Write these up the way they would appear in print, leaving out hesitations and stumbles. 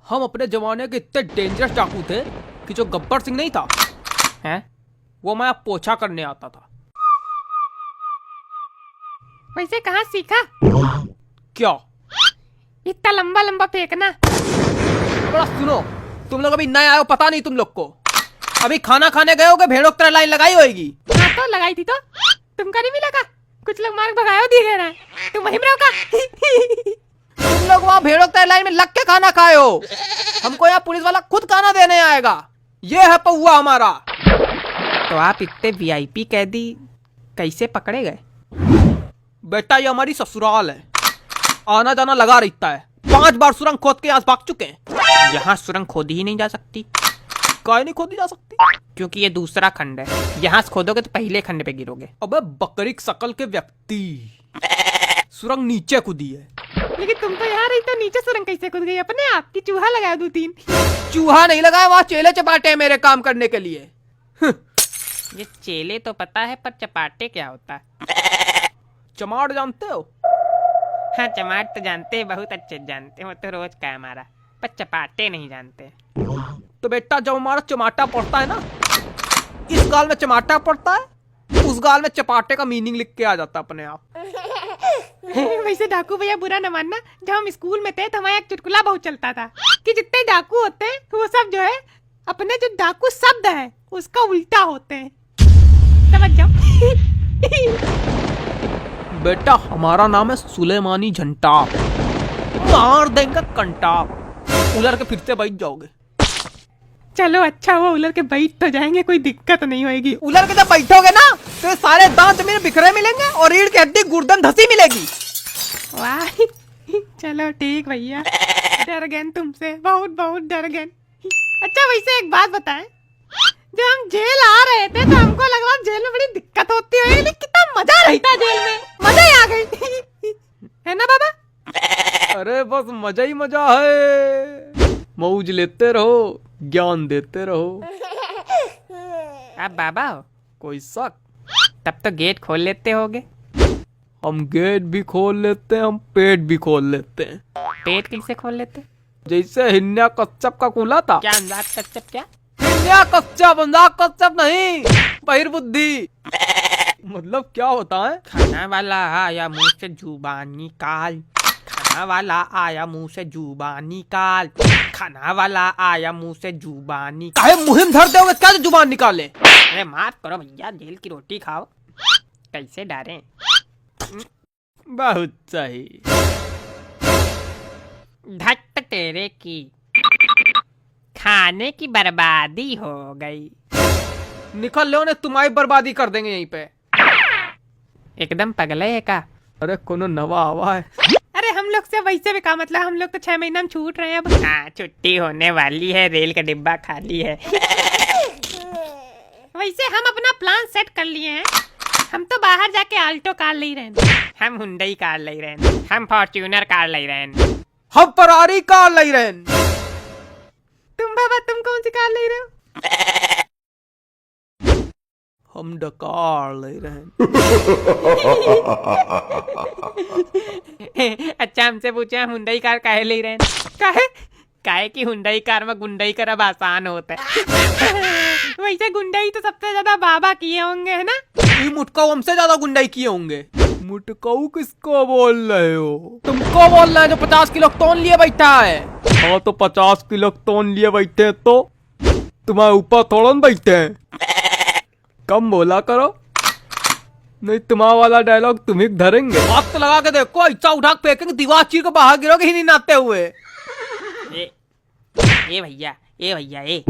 हम अपने जमाने के इतने डेंजरस डाकू थे कि जो गब्बर सिंह नहीं था हैं, वो मैं पोछा करने आता था। वैसे कहाँ सीखा? क्या? इतना लंबा लंबा फेंकना। बड़ा सुनो, तुम लोग अभी नए आए हो, पता नहीं तुम लोग को। अभी खाना खाने गए होगे, भेड़ों की तरह लाइन लगाई होगी। हाँ तो लगाई थी तो तुमका नहीं मिला का? कुछ लोग मार्ग भगायो दिख रहा है, तुम वहीं में रहो का? तुम लोग वहाँ भेड़ों की तरह लाइन में लग के खाना खाए हो। हमको यहाँ पुलिस वाला खुद खाना देने आएगा। ये है पौआ हमारा। तो आप इतने वीआईपी कैदी कैसे पकड़े गए? बेटा ये हमारी ससुराल है, आना जाना लगा रहता है। 5 बार सुरंग खोद के यहाँ भाग चुके हैं। यहाँ सुरंग खोदी ही नहीं जा सकती। काहे नहीं खोदी जा सकती? क्योंकि ये दूसरा खंड है, यहाँ से खोदोगे तो पहले खंड पे गिरोगे। अबे बकरी शकल के व्यक्ति, सुरंग नीचे कूदी है। लेकिन तुम तो यहाँ रही तो नीचे सुरंग कैसे कूद गई अपने आप की? चूहा लगाया 2-3। चूहा नहीं लगाया, वहाँ चेले चपाटे हैं मेरे काम करने के लिए। ये चेले तो पता है, पर चपाटे क्या होता है? चमाट जानते हो? हाँ चमाट तो जानते हैं, बहुत अच्छे जानते हैं, वो तो रोज का है हमारा। पर चपाटे नहीं जानते। तो बेटा जब हमारा चमाटा पड़ता है ना, इस गाल में चमाटा पड़ता है, उस गाल में चपाटे का मीनिंग लिख के आ जाता अपने आप। वैसे डाकू भैया बुरा न मानना, जब हम स्कूल में थे तो हमारा एक चुटकुला बहुत चलता था कि जितने डाकू होते हैं वो सब जो है अपने जो डाकू शब्द है उसका उल्टा होते हैं। समझ जाओ। बेटा हमारा नाम है सुलेमानी झंटा, मार देंगे कंटा, उलर के फिर से बैठ जाओगे। चलो अच्छा हुआ उलर के बैठ तो जाएंगे, कोई दिक्कत नहीं होगी। उलर के जब बैठोगे ना तो सारे दांत मेरे बिखरे मिलेंगे और रीढ़ की हड्डी गुर्दन धसी मिलेगी। वाह चलो ठीक भैया, डर गए तुमसे, बहुत बहुत डर गए। अच्छा वैसे एक बात बताएं, जब हम जेल आ रहे थे तो हमको लग रहा जेल में बड़ी दिक्कत होती है, लेकिन कितना मजा रहता है जेल में, मजा ही आ गई। है ना बाबा? अरे बस मजा ही मजा है, मौज लेते रहो, ज्ञान देते रहो। आप बाबा हो? कोई शक? तब तो गेट खोल लेते होगे। हम गेट भी खोल लेते हैं, हम पेट भी खोल लेते हैं। पेट कैसे खोल लेते? जैसे हिन्या कच्छप का खुला था। क्या अंदाज कच्चप? क्या हिन्या कच्छप, अंदाज कच्छप नहीं, बहिर्बुद्धि। मतलब क्या होता है? खाना वाला आया मुंह से जुबान निकाल, खाना वाला आया मुंह से जुबान निकाल, खाना वाला आया मुंह से जुबान निकाल। काहे मुहिम धर दोगे क्या जो जुबान निकाले? अरे माफ करो भैया, जेल की रोटी खाओ, कैसे डरे। बहुत सही। धट तेरे की, खाने की बर्बादी हो गई। निकल लो ने, तुम्हारी बर्बादी कर देंगे यहीं पे। एकदम पगले है का? अरे कोनो नवा आवा है। अरे हम लोग से वैसे भी का मतलब, हम लोग तो 6 महीना में छूट रहे हैं अब। हाँ छुट्टी होने वाली है, रेल का डिब्बा खाली है। वैसे हम अपना प्लान सेट कर लिए हैं, हम तो बाहर जाके आल्टो कार ले रहे हैं, हम हुंडई कार ले रहे हैं, हम फॉर्च्यूनर कार ले रहे हैं, हम फरारी कार ले रहे हैं। तुम बाबा तुम कौन सी कार ले रहे हो? हम डकार ले रहे हैं। अच्छा हमसे पूछे हम हुंडई कार काहे ले रहे हैं? काहे? काहे की हुंडई कार में गुंडई करब आसान होता है। वैसे गुंडई तो सबसे ज्यादा बाबा किए होंगे, है ना? ये मुटकाऊ हमसे ज्यादा गुंडाई किए होंगे। मुटकाऊ किसको बोल रहे हो? तुमको बोल रहे हैं जो 50 किलो तोन लिए बैठा है। हाँ तो 50 किलो तोन लिए बैठे हैं तो तुम्हारे ऊपर थोड़ा न बैठे हैं। कम बोला करो, नहीं तुम्हारा वाला डायलॉग तुम ही धरेंगे। हाथ तो लगा के देखो, ऐसा उठा के फेंकेंगे, दीवार चीर को बाहर गिरोगे ही नहीं नाते हुए। ए भैया, ए भैया, ए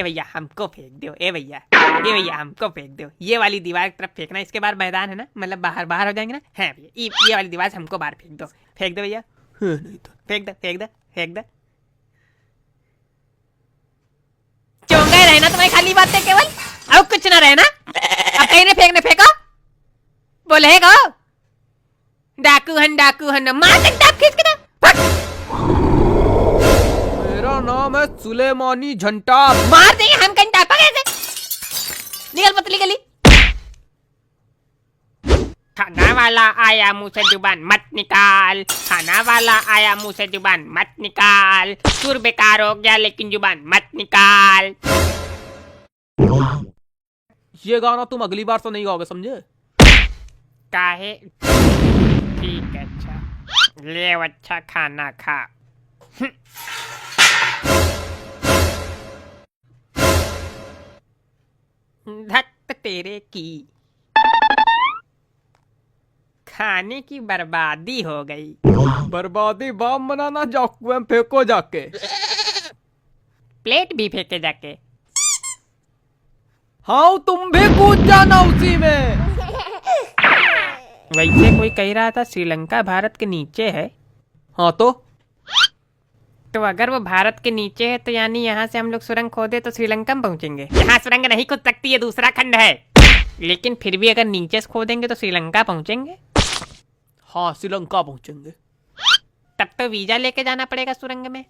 भैया हमको फेंक दो, ए भैया, ए भैया हमको फेंक दो। ये वाली दीवार की तरफ फेंकना, इसके बाद मैदान है ना, मतलब बाहर बाहर हो जाएंगे ना। है भैया, ये वाली दीवार से हमको बाहर फेंक दो, फेंक दो भैया, नहीं तो फेंक दो, फेंक दो, फेंक दो। चोंगा रहना तुम्हें खाली बातें केवल, अब कुछ ना रहना। अब कहीं ने फेंकने फेंको, बोलेगा डाकू हन मार सकता खींच के ना। मेरा नाम है सुलेमानी झंटा। मार देंगे हम घंटा पकड़ से। निकल पतली गली। खाना वाला आया मुंह से जुबान मत निकाल, खाना वाला आया मुंह से जुबान मत निकाल, सुर बेकार हो गया लेकिन जुबान मत निकाल। ये गाना तुम अगली बार से नहीं गाओगे, समझे? काहे? ठीक है, अच्छा ले अच्छा खाना खा। धत तेरे की, खाने की बर्बादी हो गई। बर्बादी बम बनाना, जाओ कुएं में फेंको जाके। प्लेट भी फेंके जाके। हाँ तुम भी कूद जाना उसी में। वैसे कोई कह रहा था श्रीलंका भारत के नीचे है। हाँ तो अगर वो भारत के नीचे है तो यानी यहाँ से हम लोग सुरंग खोदे तो श्रीलंका में पहुँचेंगे। यहाँ सुरंग नहीं खोद सकती, ये दूसरा खंड है। लेकिन फिर भी अगर नीचे से खोदेंगे तो श्रीलंका पहुँचेंगे। हाँ श्रीलंका पहुंचेंगे। तब तो वीजा लेके जाना पड़ेगा सुरंग में।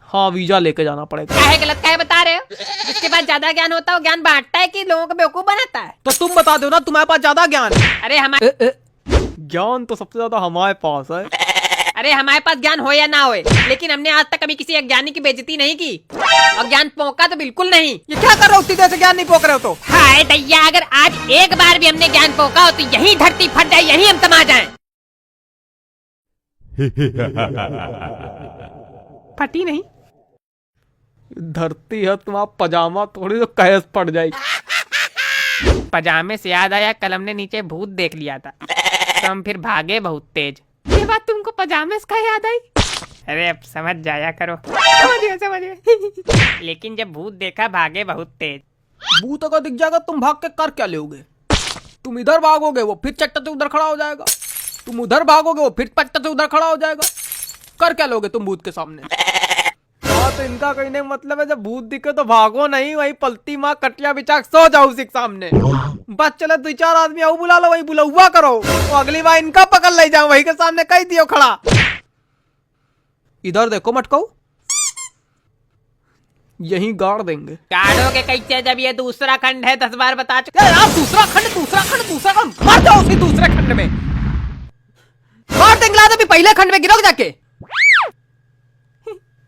हाँ वीजा लेके जाना पड़ेगा। क्या है गलत क्या है बता रहे हो? जिसके पास ज्यादा ज्ञान होता है वो ज्ञान बांटता है कि लोगों को बेवकूफ बनाता है? तो तुम बता दो ना, तुम्हारे पास ज्यादा ज्ञान है। अरे हमारे ज्ञान तो सबसे ज्यादा हमारे पास है। अरे हमारे पास ज्ञान हो या ना हो, लेकिन हमने आज तक कभी किसी अज्ञानी की बेइज्जती नहीं की और ज्ञान पोंका तो बिल्कुल नहीं। ये क्या कर रहे हो? सीधे से ज्ञान नहीं पोक रहे हो तो? हाय दैया, अगर आज एक बार भी हमने ज्ञान पोका हो तो यही धरती फट जाए, यही हम समा जाएं। फटी नहीं। धरती है तुम्हारा पजामा, थोड़ी तो कैस पड़ जाएगी। पजामे से याद आया, कल हमने नीचे भूत देख लिया था तो हम फिर भागे बहुत तेज। ये बात तुमको पजामे से क्या याद आई? अरे अब समझ जाया करो। समझिए। लेकिन जब भूत देखा भागे बहुत तेज। भूत अगर दिख जाएगा तुम भाग के कर क्या लोगे? तुम इधर भागोगे वो फिर चट्टा से उधर खड़ा हो जाएगा, तुम उधर भागोगे वो फिर चट्टा से उधर खड़ा हो जाएगा। कर क्या लोगे तुम भूत के सामने? हाँ तो इनका कहने का मतलब है जब भूत दिखे तो भागो नहीं, वही पलती माँ कटिया बिछा सो जाओ उसी के सामने। बस चले 2-4 आदमी आओ बुला लो, वही बुलावा करो, तो अगली बार इनका पकड़ ले जाओ, वही के सामने कह दियो खड़ा। इधर देखो मटकाऊ, यहीं गाड़ देंगे। गाड़ोगे कैसे जब ये दूसरा खंड है? 10 बार बता चुके। यार दूसरा खंड मार जाओ उसी दूसरे खंड में, मार देंगे अभी पहले खंड में गिरोगे जाके।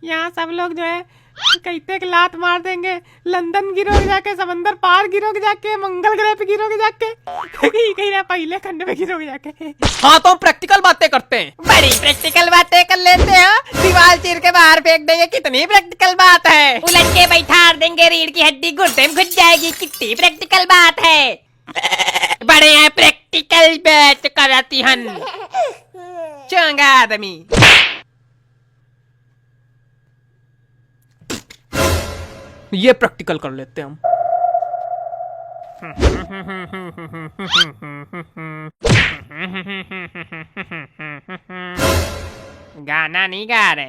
यहाँ सब लोग जो है कहते कि लात मार देंगे, लंदन गिरोगे जाके, समंदर पार गिरोगे जाके, मंगल ग्रह पे गिरोगे जाके, कहीं ना पहले खंड में गिरोगे जाके। हाँ तो हम प्रैक्टिकल बातें करते हैं। बड़ी प्रैक्टिकल बातें कर लेते हो, दीवार चीर के बाहर फेंक देंगे, कितनी प्रैक्टिकल बात है। उलट के बैठा देंगे, रीढ़ की हड्डी घुटने में घुस जाएगी, कितनी प्रैक्टिकल बात है। बड़े हैं प्रैक्टिकल बैच कराती हन चंगा आदमी। ये प्रैक्टिकल कर लेते हैं हम। गाना नहीं गा रहे,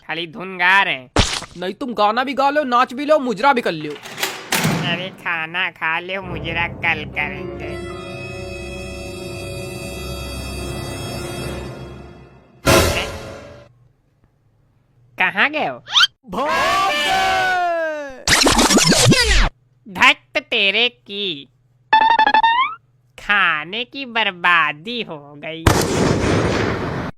खाली धुन गा रहे हैं। नहीं तुम गाना भी गा लो, नाच भी लो, मुजरा भी कर लो। अरे खाना खा लो, मुजरा कल करेंगे। कहाँ गए हो? धत तेरे की, खाने की बर्बादी हो गई।